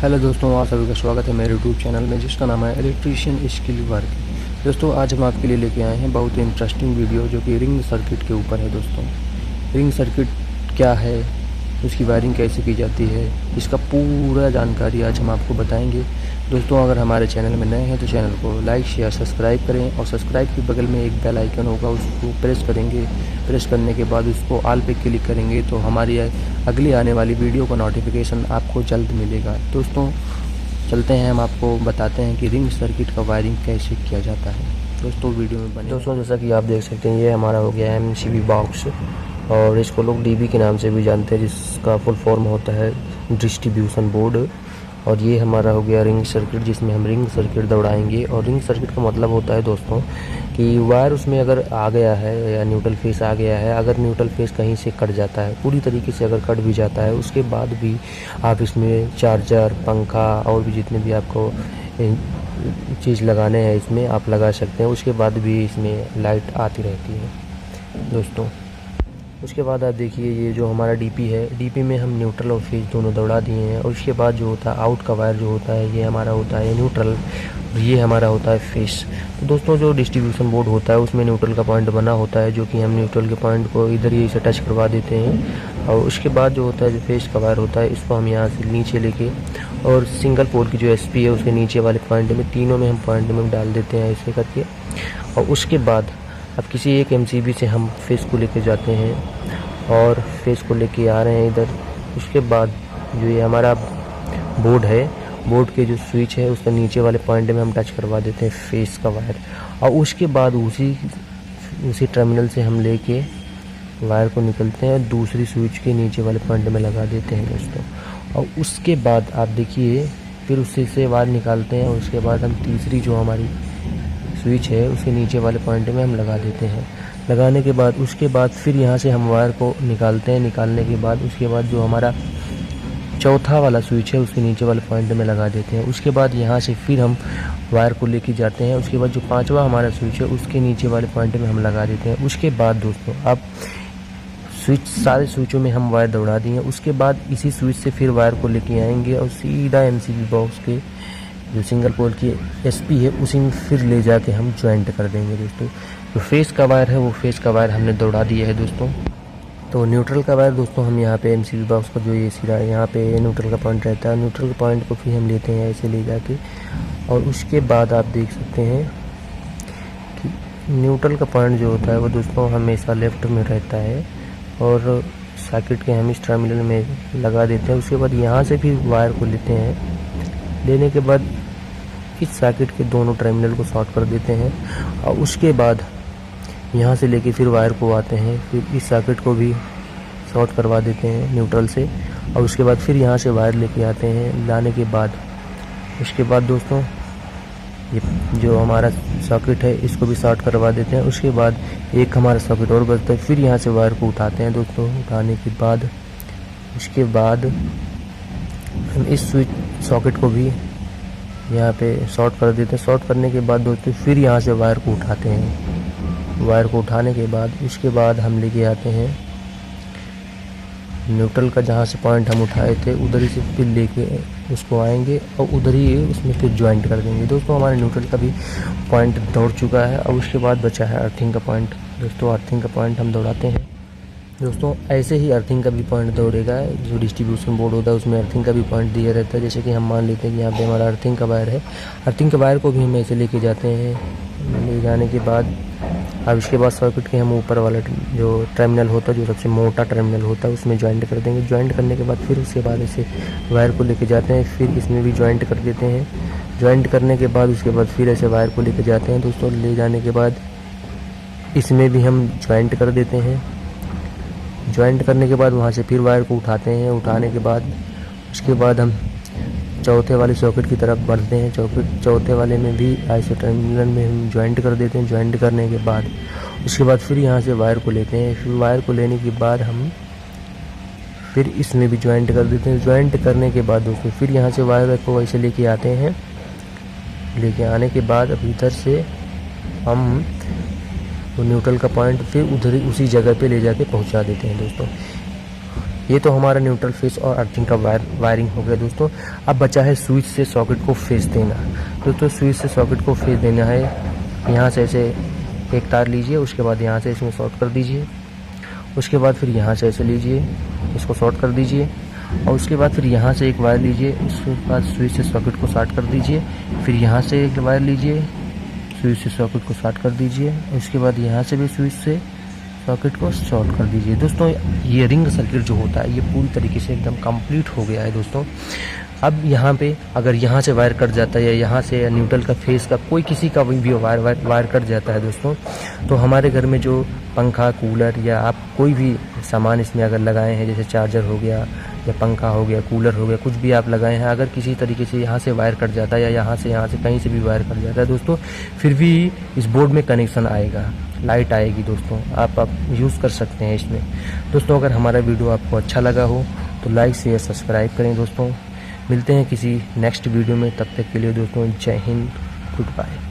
Hello दोस्तों, आप सभी का स्वागत है मेरे यूट्यूब चैनल में जिसका नाम है इलेक्ट्रीशियन स्किल वर्क। दोस्तों आज हम आपके लिए लेके आए हैं बहुत ही इंटरेस्टिंग वीडियो जो कि रिंग सर्किट के ऊपर है। दोस्तों रिंग सर्किट क्या है, उसकी वायरिंग कैसे की जाती है, इसका पूरा जानकारी आज हम आपको बताएंगे। दोस्तों अगर हमारे चैनल में नए हैं तो चैनल को लाइक शेयर सब्सक्राइब करें और सब्सक्राइब के बगल में एक बेल आइकन होगा, उसको प्रेस करेंगे। प्रेस करने के बाद उसको ऑल पे क्लिक करेंगे तो हमारी अगली आने वाली वीडियो का नोटिफिकेशन आपको जल्द मिलेगा। दोस्तों चलते हैं, हम आपको बताते हैं कि रिंग सर्किट का वायरिंग कैसे किया जाता है। दोस्तों वीडियो में बने। दोस्तों जैसा कि आप देख सकते हैं ये हमारा हो गया MCB बॉक्स और इसको लोग DB के नाम से भी जानते हैं, जिसका फुल फॉर्म होता है डिस्ट्रीब्यूशन बोर्ड। और ये हमारा हो गया रिंग सर्किट जिसमें हम रिंग सर्किट दौड़ाएंगे। और रिंग सर्किट का मतलब होता है दोस्तों कि वायर उसमें अगर आ गया है या न्यूट्रल फेस आ गया है, अगर न्यूट्रल फेस कहीं से कट जाता है, पूरी तरीके से अगर कट भी जाता है, उसके बाद भी आप इसमें चार्जर, पंखा और भी जितने भी आपको चीज़ लगाने हैं इसमें आप लगा सकते हैं। उसके बाद भी इसमें लाइट आती रहती है दोस्तों। उसके बाद आप देखिए ये जो हमारा DP है, DP में हम न्यूट्रल और फेज दोनों दौड़ा दिए हैं। और उसके बाद जो होता है आउट का वायर जो होता है ये हमारा होता है न्यूट्रल, ये हमारा होता है फेस। तो दोस्तों जो डिस्ट्रीब्यूशन बोर्ड होता है उसमें न्यूट्रल का पॉइंट बना होता है, जो कि हम न्यूट्रल के पॉइंट को इधर ही से टच करवा देते हैं। और उसके बाद जो होता है जो फेस का वायर होता है इसको हम यहाँ से नीचे लेके और सिंगल पोल की जो SP है उसके नीचे वाले पॉइंट में, तीनों में हम पॉइंट में डाल देते हैं ऐसे करके। और उसके बाद अब किसी एक MCB से हम फेस को लेके जाते हैं और फेस को लेके आ रहे हैं इधर। उसके बाद जो ये हमारा बोर्ड है, बोर्ड के जो स्विच है उसका नीचे वाले पॉइंट में हम टच करवा देते हैं फेस का वायर। और उसके बाद उसी टर्मिनल से हम लेके वायर को निकलते हैं, दूसरी स्विच के नीचे वाले पॉइंट में लगा देते हैं दोस्तों। और उसके बाद आप देखिए फिर उससे से वायर निकालते हैं। और उसके बाद हम तीसरी जो हमारी स्विच है उसके नीचे वाले पॉइंट में हम लगा देते हैं। लगाने के बाद उसके बाद फिर यहाँ से हम वायर को निकालते हैं। निकालने के बाद उसके बाद जो हमारा चौथा वाला स्विच है उसके नीचे वाले पॉइंट में लगा देते हैं। उसके बाद यहाँ से फिर हम वायर को लेके जाते हैं। उसके बाद जो पांचवा हमारा स्विच है उसके नीचे वाले पॉइंट में हम लगा देते हैं। उसके बाद दोस्तों अब सारे स्विचों में हम वायर दौड़ा दिए। उसके बाद इसी स्विच से फिर वायर को लेके आएंगे और सीधा MCB बॉक्स के जो सिंगल पोल की SP है उसी में फिर ले जाके हम ज्वाइंट कर देंगे दोस्तों। जो फेस का वायर है वो फेस का वायर हमने दौड़ा दिया है दोस्तों। तो न्यूट्रल का वायर दोस्तों हम यहाँ पे MCB बॉक्स का जो ये सिरा है यहाँ पे न्यूट्रल का पॉइंट रहता है, न्यूट्रल पॉइंट को फिर हम लेते हैं ऐसे ले जाके। और उसके बाद आप देख सकते हैं कि न्यूट्रल का पॉइंट जो होता है वो दोस्तों हमेशा लेफ्ट में रहता है और सर्किट के हम इस टर्मिनल में लगा देते हैं। उसके बाद यहाँ से फिर वायर को लेते हैं, लेने के बाद इस सर्किट के दोनों टर्मिनल को शॉर्ट कर देते हैं। और उसके बाद यहाँ से लेके फिर वायर को आते हैं, फिर इस सर्किट को भी शॉर्ट करवा देते हैं न्यूट्रल से। और उसके बाद फिर यहाँ से वायर लेके आते हैं। लाने के बाद उसके बाद दोस्तों ये जो हमारा सॉकेट है इसको भी शॉर्ट करवा देते हैं। उसके बाद एक हमारा सॉकेट और बचता है, फिर यहाँ से वायर को उठाते हैं दोस्तों। उठाने के बाद उसके बाद हम इस स्विच सॉकेट को भी यहाँ पे शॉर्ट कर देते हैं। शॉर्ट करने के बाद दोस्तों फिर यहाँ से वायर को उठाते हैं। वायर को उठाने के बाद उसके बाद हम लेके आते हैं न्यूट्रल का, जहाँ से पॉइंट हम उठाए थे उधर ही से फिर लेके उसको आएंगे और उधर ही उसमें फिर ज्वाइंट कर देंगे दोस्तों। हमारे न्यूट्रल का भी पॉइंट दौड़ चुका है। और उसके बाद बचा है अर्थिंग का पॉइंट दोस्तों। अर्थिंग का पॉइंट हम दौड़ाते हैं दोस्तों। ऐसे ही अर्थिंग का भी पॉइंट दौड़ेगा। जो डिस्ट्रीब्यूशन बोर्ड होता है उसमें अर्थिंग का भी पॉइंट दिया रहता है। जैसे कि हम मान लेते हैं कि यहाँ पे हमारा अर्थिंग का वायर है, अर्थिंग का वायर को भी हम ऐसे लेके जाते हैं। ले जाने के बाद अब इसके बाद सर्किट के हम ऊपर वाला जो टर्मिनल होता है, जो सबसे मोटा टर्मिनल होता है, उसमें ज्वाइंट कर देंगे। ज्वाइंट करने के बाद फिर उसके बाद ऐसे वायर को लेके जाते हैं, फिर इसमें भी ज्वाइंट कर देते हैं। ज्वाइंट करने के बाद उसके बाद फिर ऐसे वायर को लेके जाते हैं दोस्तों। ले जाने के बाद इसमें भी हम ज्वाइंट कर देते हैं। ज्वाइंट करने के बाद वहाँ से फिर वायर को उठाते हैं। उठाने के बाद उसके बाद हम चौथे वाले सॉकेट की तरफ बढ़ते हैं। चौथे वाले में भी ऐसे टर्मिनल में हम ज्वाइंट कर देते हैं। ज्वाइंट करने के बाद उसके बाद फिर यहाँ से वायर को लेते हैं। फिर वायर को लेने के बाद हम फिर इसमें भी ज्वाइंट कर देते हैं। ज्वाइंट करने के बाद दोस्तों फिर यहाँ से वायर को वैसे लेके आते हैं। लेके आने के बाद अब इधर से हम न्यूट्रल का पॉइंट फिर उधर ही उसी जगह पे ले जाके पहुँचा देते हैं दोस्तों। ये तो हमारा न्यूट्रल फेस और अर्थिंग का वायरिंग हो गया दोस्तों। अब बचा है स्विच से सॉकेट को फेस देना। दोस्तों स्विच से सॉकेट को फेस देना है, यहाँ से ऐसे एक तार लीजिए, उसके बाद यहाँ से इसमें शॉर्ट कर दीजिए, उसके बाद फिर यहाँ से ऐसे लीजिए, इसको शॉर्ट कर दीजिए, और उसके बाद फिर यहाँ से एक वायर लीजिए, उसके बाद स्विच से सॉकेट को शॉर्ट कर दीजिए, फिर यहाँ से एक वायर लीजिए, स्विच से सॉकेट को शॉर्ट कर दीजिए, उसके बाद यहाँ से भी स्विच से सॉकेट को शॉर्ट कर दीजिए। दोस्तों ये रिंग सर्किट जो होता है ये पूरी तरीके से एकदम कंप्लीट हो गया है दोस्तों। अब यहाँ पे अगर यहाँ से वायर कट जाता है या यहाँ से या न्यूट्रल का फेस का कोई किसी का भी वायर कट जाता है दोस्तों, तो हमारे घर में जो पंखा, कूलर या आप कोई भी सामान इसमें अगर लगाए हैं, जैसे चार्जर हो गया या पंखा हो गया, कूलर हो गया, कुछ भी आप लगाए हैं, अगर किसी तरीके से यहाँ से वायर कट जाता है या यहाँ से कहीं से भी वायर कट जाता है दोस्तों, फिर भी इस बोर्ड में कनेक्शन आएगा, लाइट आएगी दोस्तों, आप यूज़ कर सकते हैं इसमें। दोस्तों अगर हमारा वीडियो आपको अच्छा लगा हो तो लाइक शेयर सब्सक्राइब करें दोस्तों। मिलते हैं किसी नेक्स्ट वीडियो में, तब तक के लिए दोस्तों जय हिंद, गुड बाय।